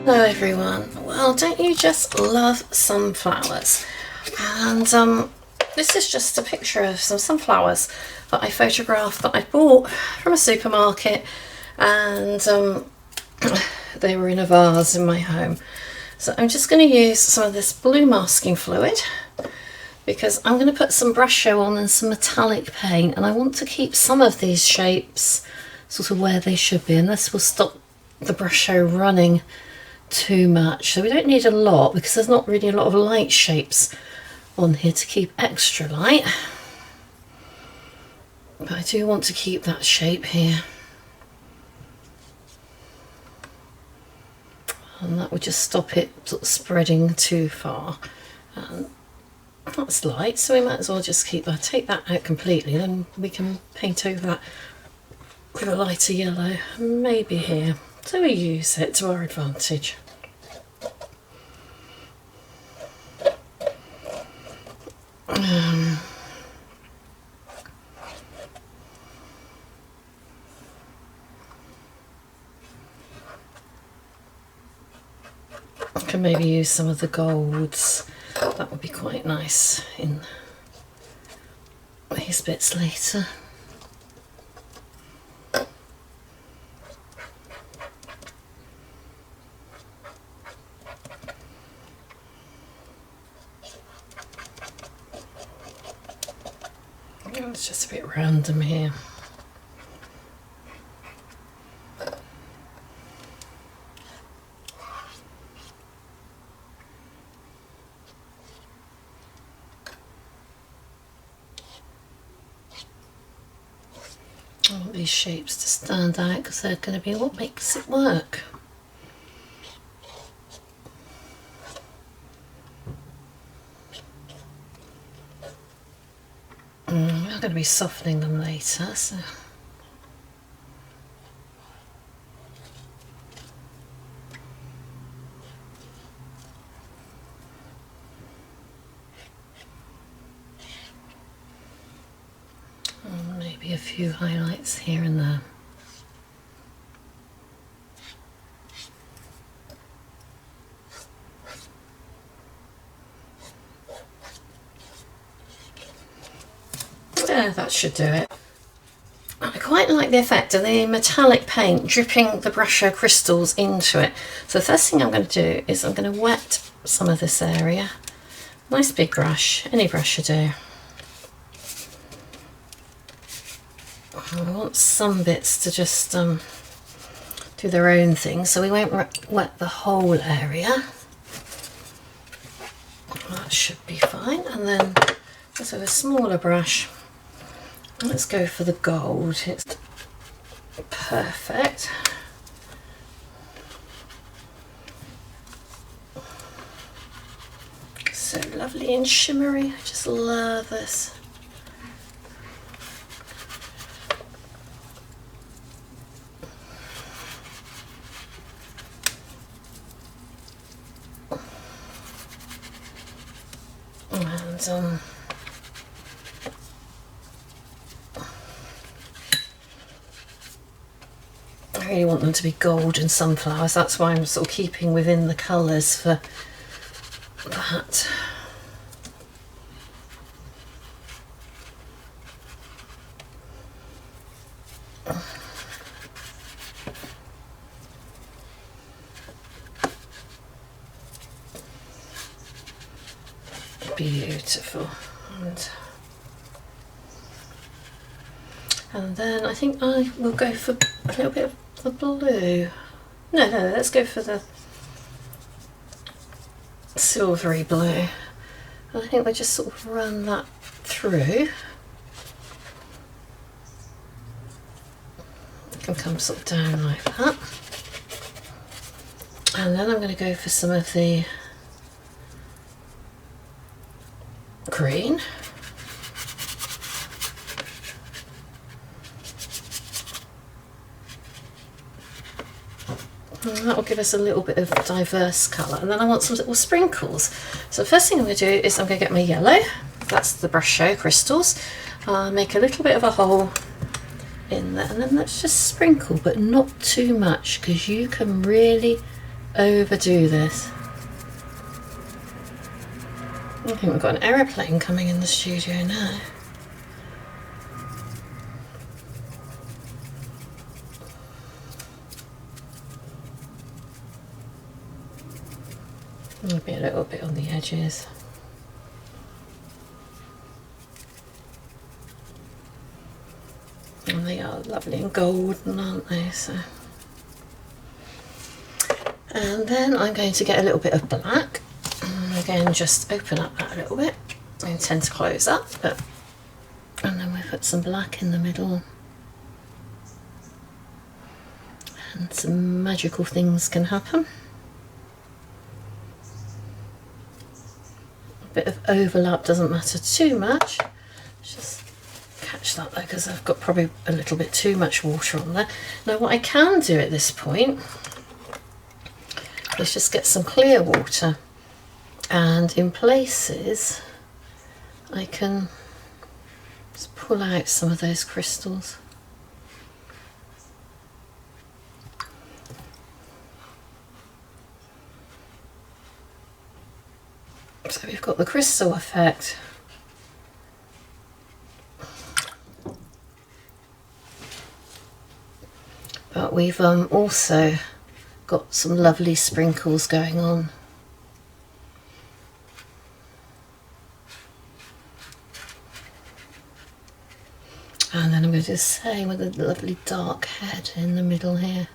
Hello everyone. Well, don't you just love sunflowers? And this is just a picture of some sunflowers that I photographed that I bought from a supermarket, and they were in a vase in my home. So I'm just going to use some of this blue masking fluid because I'm going to put some Brusho on and some metallic paint, and I want to keep some of these shapes sort of where they should be, and this will stop the Brusho running too much. So we don't need a lot because there's not really a lot of light shapes on here to keep extra light, but I do want to keep that shape here, and that would just stop it sort of spreading too far. And that's light, so we might as well just keep that, take that out completely, then we can paint over that with a lighter yellow, maybe here, so we use it to our advantage. I can maybe use some of the golds, that would be quite nice in these bits later. It's just a bit random here. I want these shapes to stand out because they're going to be what makes it work. We're going to be softening them later, so maybe a few highlights here and there. Yeah, that should do it. I quite like the effect of the metallic paint dripping the Brusho crystals into it. So the first thing I'm going to do is I'm going to wet some of this area. Nice big brush, any brush should do. I want some bits to just do their own thing, so we won't wet the whole area. That should be fine. And then let's have a smaller brush. Let's go for the gold. It's perfect. So lovely and shimmery. I just love this. And I really want them to be gold and sunflowers. That's why I'm sort of keeping within the colours for that. Beautiful. And then I think I will go for a little bit of the blue. No, let's go for the silvery blue. I think we'll just sort of run that through. It can come sort of down like that. And then I'm going to go for some of the green. And that will give us a little bit of diverse colour. And then I want some little sprinkles. So the first thing I'm going to do is I'm going to get my yellow. That's the Brusho crystals. Make a little bit of a hole in there, and then let's just sprinkle, but not too much, because you can really overdo this. I think we've got an aeroplane coming in the studio now. Maybe a little bit on the edges. And they are lovely and golden, aren't they? So. And then I'm going to get a little bit of black. And again, just open up that a little bit. I tend to close up, but and then we put some black in the middle. And some magical things can happen. A bit of overlap doesn't matter too much. Just catch that though, because I've got probably a little bit too much water on there. Now what I can do at this point is just get some clear water, and in places I can just pull out some of those crystals. So we've got the crystal effect. But we've also got some lovely sprinkles going on. And then I'm going to do the same with a lovely dark head in the middle here.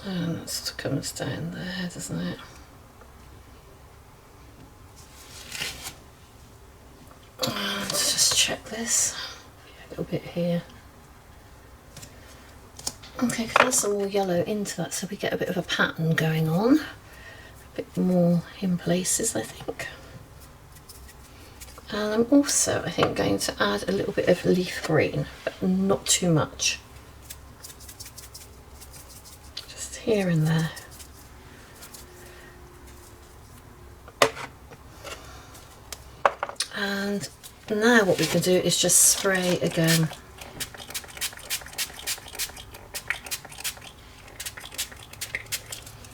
And that comes down there, doesn't it? And just check this. A little bit here. Okay, add some more yellow into that so we get a bit of a pattern going on. A bit more in places, I think. And I'm also, I think, going to add a little bit of leaf green, but not too much. Here and there. And now what we can do is just spray again.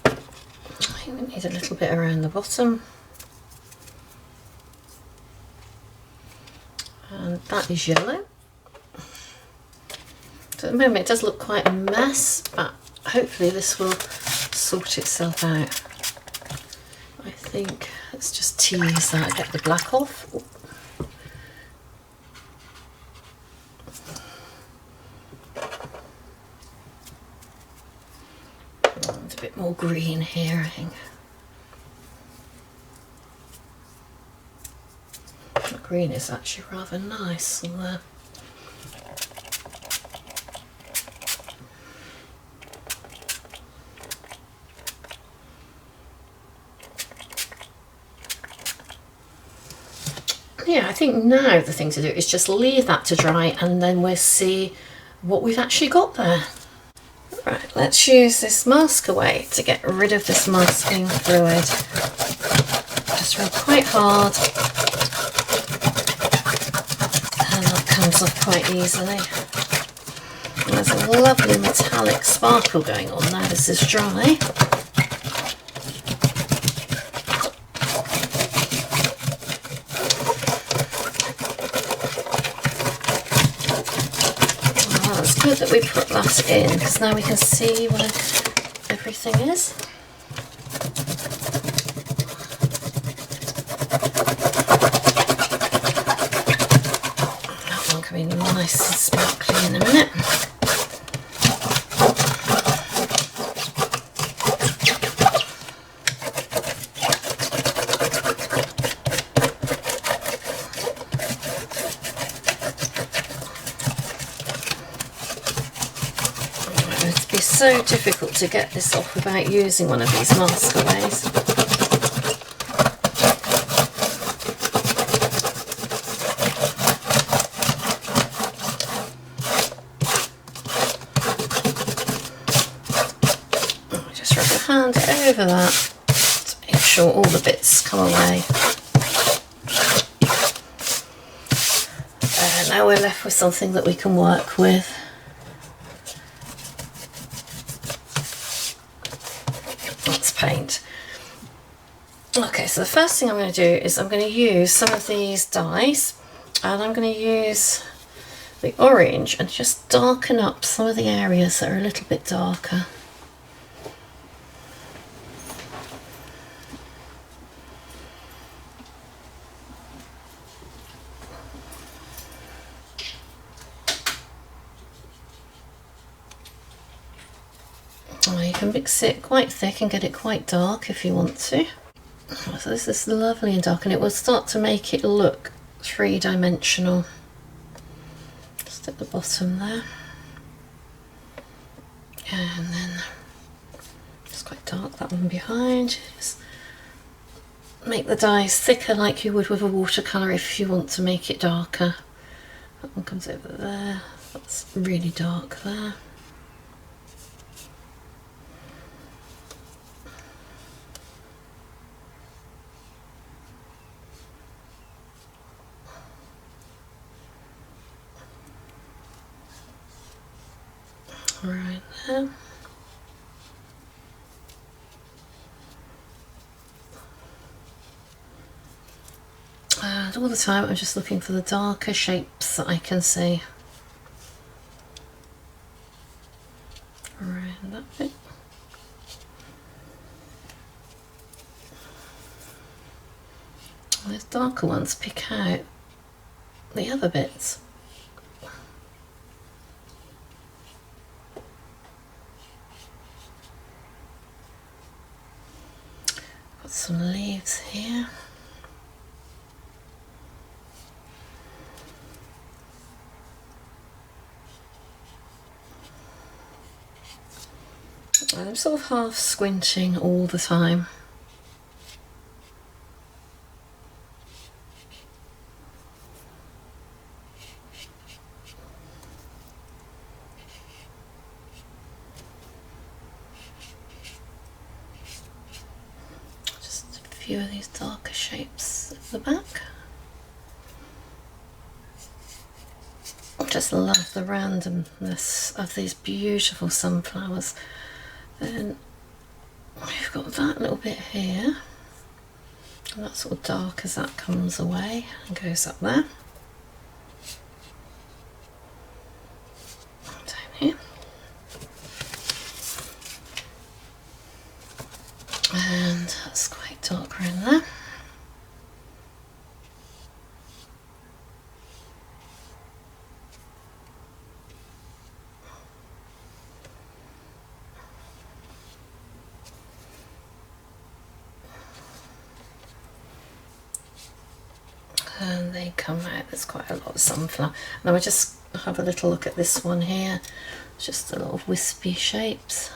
I think we need a little bit around the bottom. And that is yellow. So at the moment it does look quite a mess, but hopefully this will sort itself out. I think let's just tease that, get the black off. And a bit more green here, I think. The green is actually rather nice on there. Yeah, I think now the thing to do is just leave that to dry, and then we'll see what we've actually got there. Right, let's use this mask away to get rid of this masking fluid. Just rub quite hard, and that comes off quite easily. And there's a lovely metallic sparkle going on now this is dry. Good that we put that in, because now we can see where everything is. That one can be nice and sparkly in a minute. So difficult to get this off without using one of these mask aways. hand over that to make sure all the bits come away. And now we're left with something that we can work with. Let's paint. Okay, so the first thing I'm going to do is I'm going to use some of these dyes, and I'm going to use the orange and just darken up some of the areas that are a little bit darker. You can mix it quite thick and get it quite dark if you want to. So this is lovely and dark, and it will start to make it look three-dimensional. Just at the bottom there. And then it's quite dark, that one behind. Just make the dyes thicker like you would with a watercolour if you want to make it darker. That one comes over there. That's really dark there. Right there. And all the time I'm just looking for the darker shapes that I can see. Around that bit. Those darker ones pick out the other bits. Got some leaves here. I'm sort of half squinting all the time. Just a few of these darker shapes at the back. I just love the randomness of these beautiful sunflowers. Then we've got that little bit here, and that's sort of dark as that comes away and goes up there. Down here. And that's quite dark around there. And they come out, there's quite a lot of sunflower. Now I just have a little look at this one here, just a lot of wispy shapes.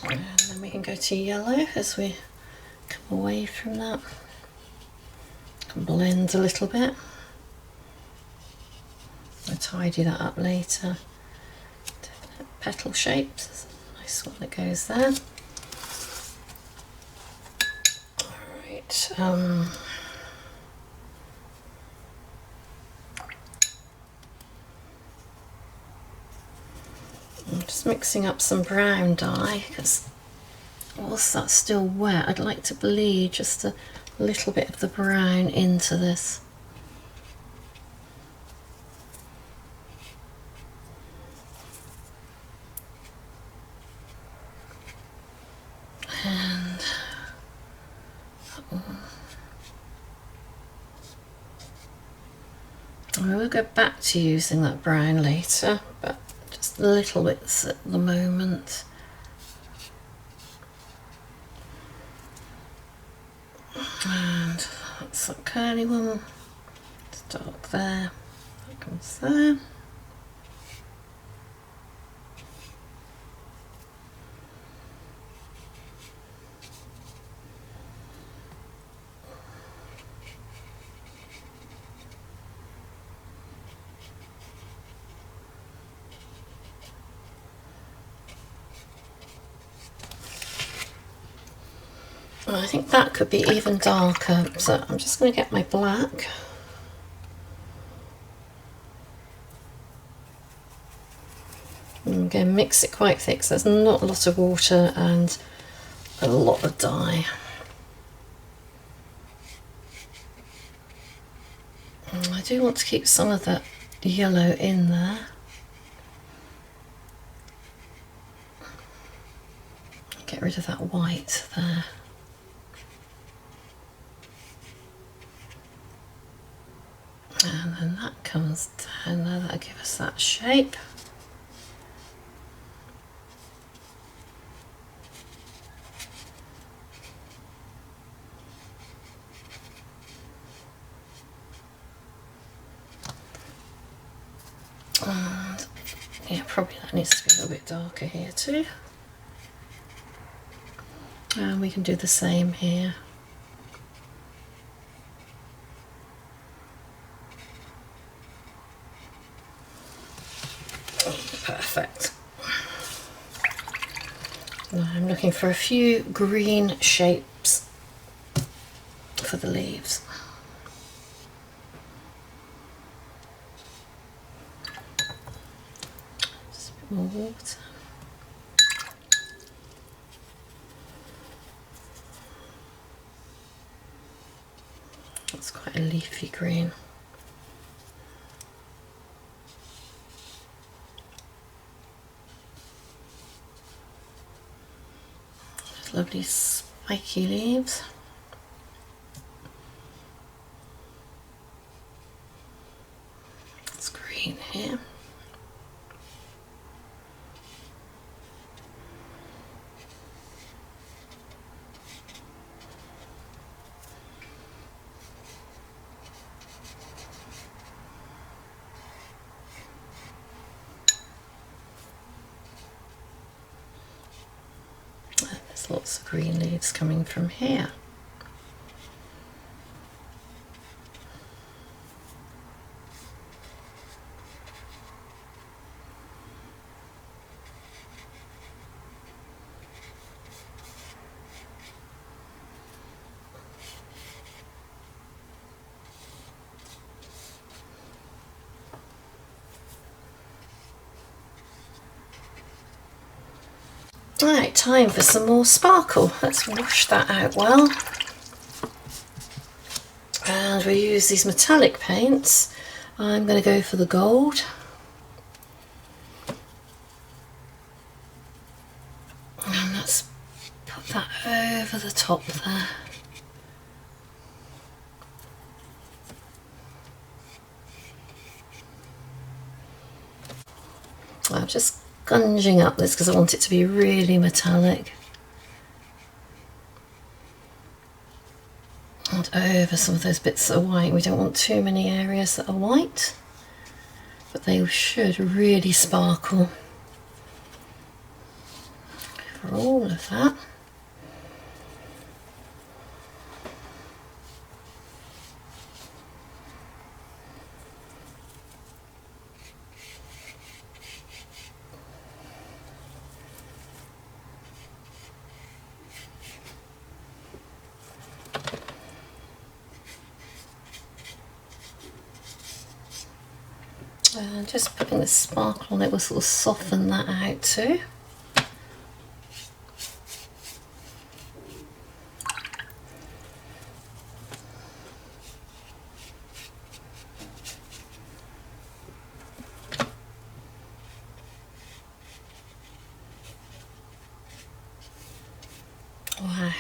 And then we can go to yellow as we come away from that. Can blend a little bit. I'll tidy that up later. Petal shapes, there's a nice one that goes there. Alright, I'm just mixing up some brown dye because whilst that's still wet, I'd like to bleed just a little bit of the brown into this. And that one. I will go back to using that brown later, but just little bits at the moment. And that's that curly one. It's dark there. That comes there. I think that could be even darker, so I'm just going to get my black. I'm going to mix it quite thick, so there's not a lot of water and a lot of dye. And I do want to keep some of that yellow in there. Get rid of that white there. And then that comes down there, that'll give us that shape. And yeah, probably that needs to be a little bit darker here too. And we can do the same here. Perfect. Now I'm looking for a few green shapes for the leaves. Just a bit more water. That's quite a leafy green. Lovely spiky leaves. It's green here. There's lots of green leaves coming from here. Right, time for some more sparkle. Let's wash that out well. And we use these metallic paints. I'm going to go for the gold. And let's put that over the top there. I'm just scunging up this because I want it to be really metallic. And over some of those bits that are white. We don't want too many areas that are white, but they should really sparkle for all of that. And just putting the sparkle on it will sort of soften that out too. Wow.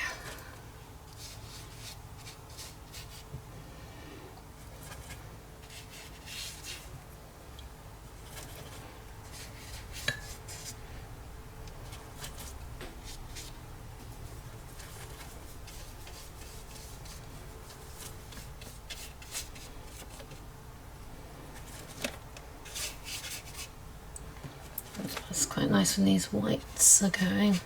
It's quite nice when these whites are going.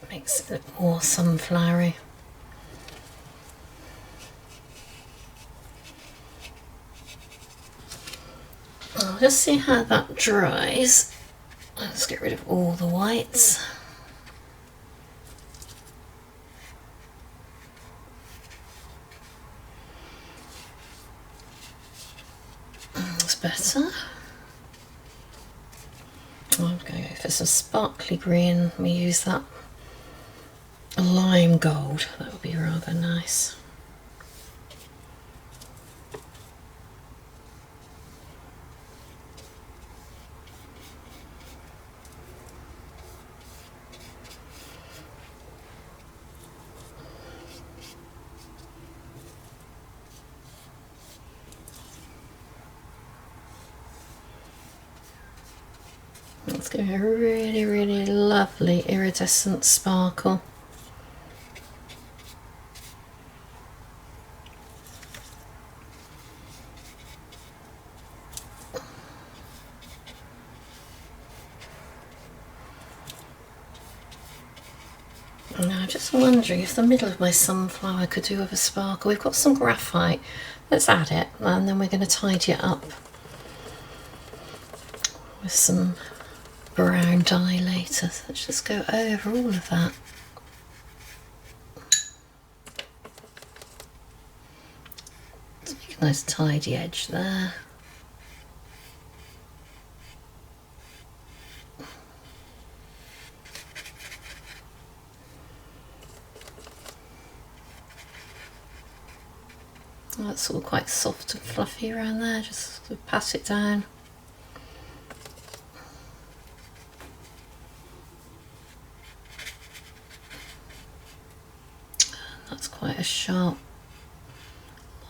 Makes it a bit more sunflowery. I'll just see how that dries. Let's get rid of all the whites. better. I'm going to go for some sparkly green. We use that lime gold. That would be rather nice. Let's give it a really, really lovely iridescent sparkle. Now I'm just wondering if the middle of my sunflower could do with a sparkle. We've got some graphite. Let's add it, and then we're going to tidy it up with some brown dye later. So let's just go over all of that. Let's make a nice tidy edge there. Oh, it's all quite soft and fluffy around there, just sort of pat it down. That's quite a sharp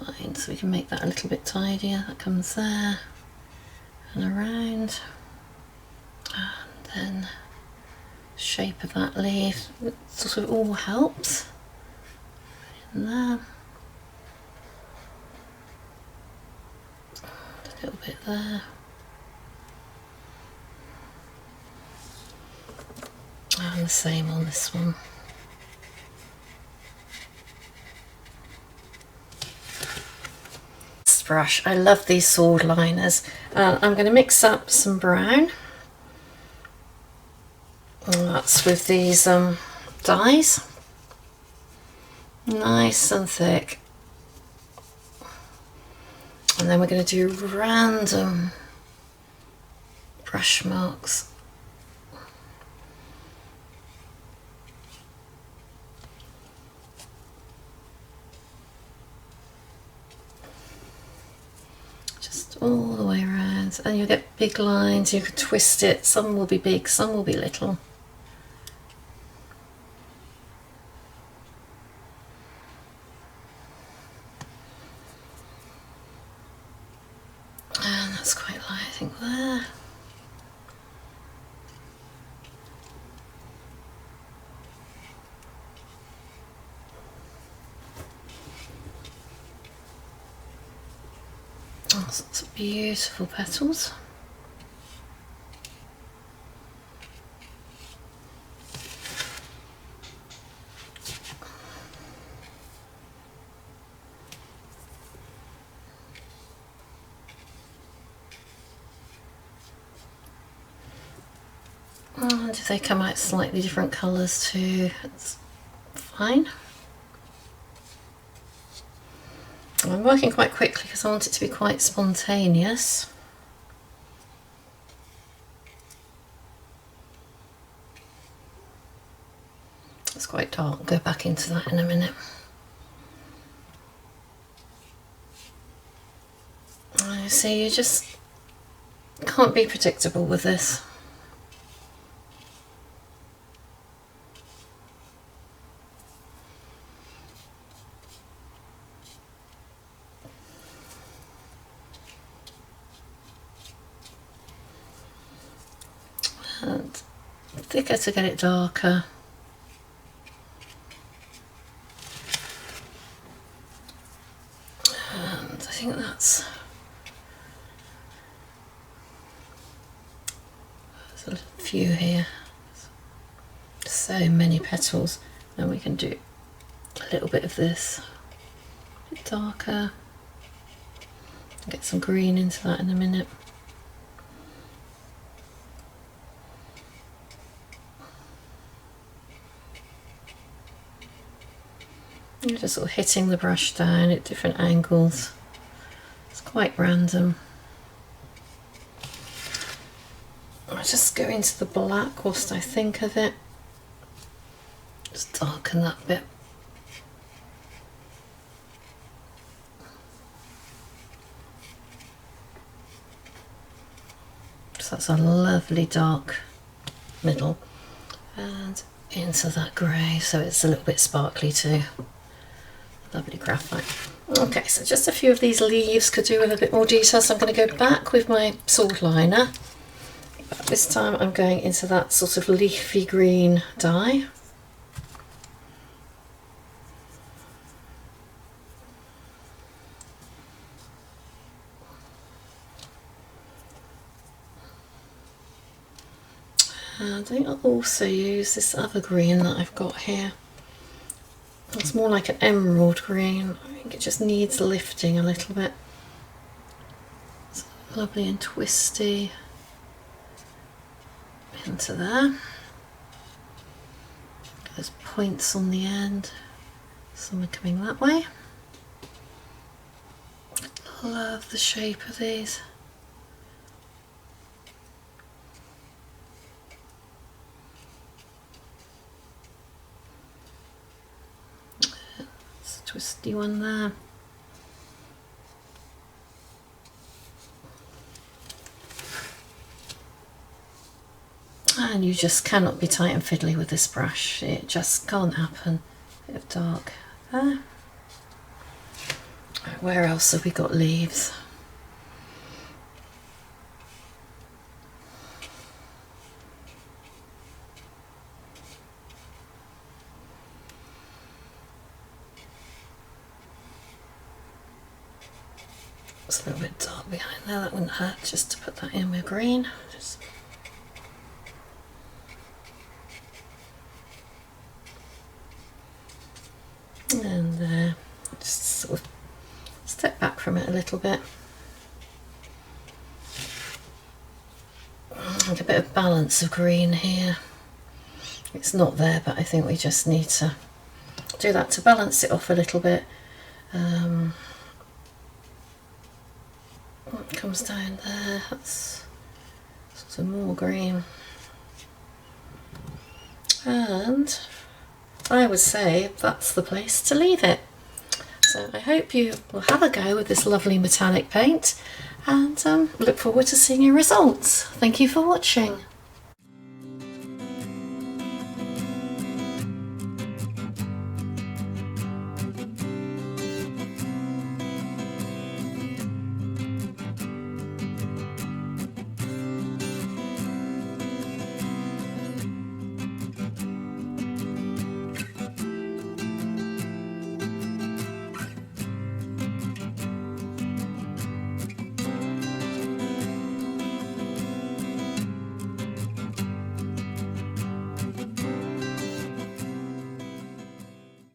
line, so we can make that a little bit tidier. That comes there and around, and then shape of that leaf, it sort of all helps in there. A little bit there, and the same on this one. This brush, I love these sword liners. I'm going to mix up some brown, and that's with these dyes, nice and thick. And then we're going to do random brush marks. Just all the way around, and you'll get big lines. You can twist it. Some will be big, some will be little. And that's quite light, I think, there. Oh, some beautiful petals. And if they come out slightly different colours too, it's fine. I'm working quite quickly because I want it to be quite spontaneous. It's quite dark, I'll go back into that in a minute. So you just can't be predictable with this. And thicker to get it darker. And I think there's a few here. So many petals. Then we can do a little bit of this, a bit darker. Get some green into that in a minute. You're just sort of hitting the brush down at different angles. It's quite random. just go into the black whilst I think of it. Just darken that bit. So that's a lovely dark middle, and into that grey, so it's a little bit sparkly too. Lovely graphite. Okay, so just a few of these leaves could do with a bit more detail, so I'm going to go back with my sword liner, but this time I'm going into that sort of leafy green dye. And I think I'll also use this other green that I've got here. It's more like an emerald green. I think it just needs lifting a little bit. It's lovely and twisty. Into there. There's points on the end. Some are coming that way. Love the shape of these. Twisty one there. And you just cannot be tight and fiddly with this brush. It just can't happen. Bit of dark there. Right, where else have we got leaves? It's a little bit dark behind there, that wouldn't hurt just to put that in with green. Just and there, just sort of step back from it a little bit. Like a bit of balance of green here. It's not there, but I think we just need to do that to balance it off a little bit. It comes down there, that's sort of more green. And I would say that's the place to leave it. So I hope you will have a go with this lovely metallic paint, and look forward to seeing your results. Thank you for watching.